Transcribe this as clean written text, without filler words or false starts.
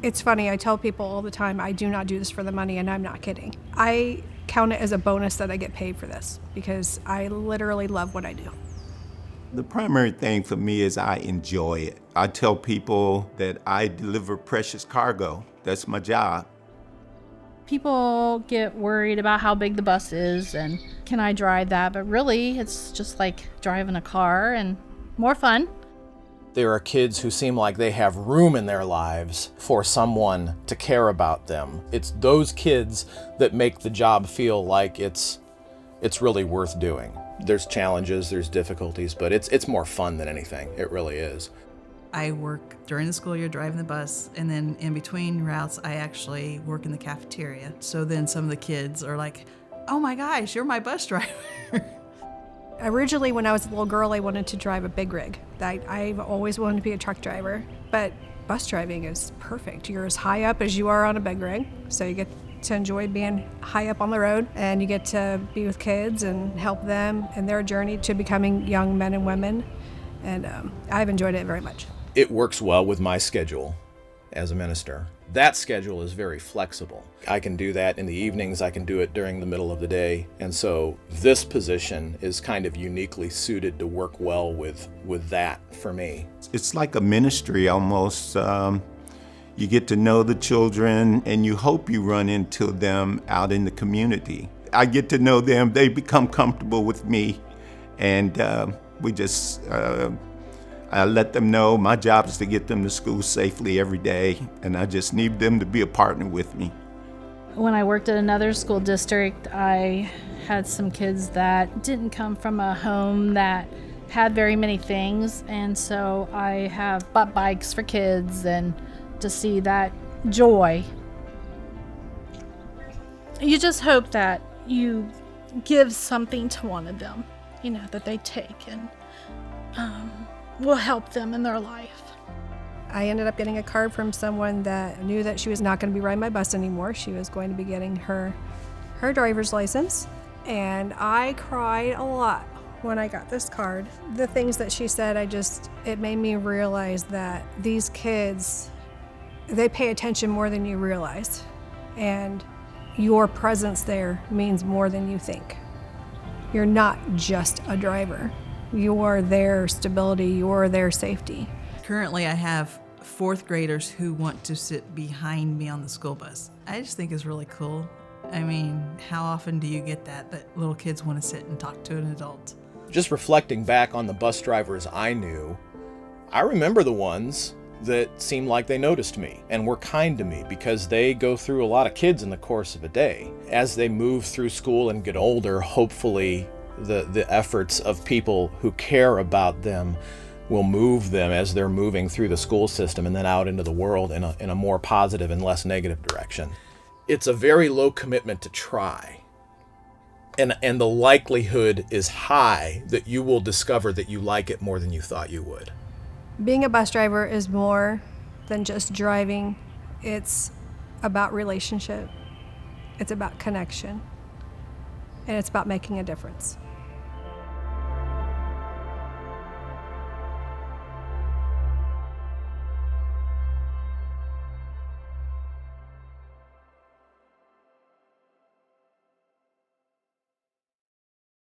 It's funny, I tell people all the time, I do not do this for the money, and I'm not kidding. I count it as a bonus that I get paid for this because I literally love what I do. The primary thing for me is I enjoy it. I tell people that I deliver precious cargo. That's my job. People get worried about how big the bus is and can I drive that, but really it's just like driving a car and more fun. There are kids who seem like they have room in their lives for someone to care about them. It's those kids that make the job feel like it's really worth doing. There's challenges, there's difficulties, but it's more fun than anything. It really is. I work during the school year driving the bus, and then in between routes, I actually work in the cafeteria. So then some of the kids are like, oh my gosh, you're my bus driver. Originally, when I was a little girl, I wanted to drive a big rig. I've always wanted to be a truck driver, but bus driving is perfect. You're as high up as you are on a big rig, so you get to enjoy being high up on the road, and you get to be with kids and help them in their journey to becoming young men and women, and I've enjoyed it very much. It works well with my schedule as a minister. That schedule is very flexible. I can do that in the evenings, I can do it during the middle of the day, and so this position is kind of uniquely suited to work well with that for me. It's like a ministry almost. You get to know the children and you hope you run into them out in the community. I get to know them, they become comfortable with me, and I let them know my job is to get them to school safely every day, and I just need them to be a partner with me. When I worked at another school district, I had some kids that didn't come from a home that had very many things, and so I have bought bikes for kids, and to see that joy. You just hope that you give something to one of them, that they take and will help them in their life. I ended up getting a card from someone that knew that she was not going to be riding my bus anymore. She was going to be getting her driver's license, and I cried a lot when I got this card. The things that she said, it made me realize that these kids, they pay attention more than you realize, and your presence there means more than you think. You're not just a driver. You're their stability, you're their safety. Currently, I have fourth graders who want to sit behind me on the school bus. I just think it's really cool. I mean, how often do you get that little kids want to sit and talk to an adult? Just reflecting back on the bus drivers I knew, I remember the ones that seemed like they noticed me and were kind to me because they go through a lot of kids in the course of a day. As they move through school and get older, hopefully the efforts of people who care about them will move them as they're moving through the school system and then out into the world in a more positive and less negative direction. It's a very low commitment to try. And the likelihood is high that you will discover that you like it more than you thought you would. Being a bus driver is more than just driving. It's about relationship. It's about connection. And it's about making a difference.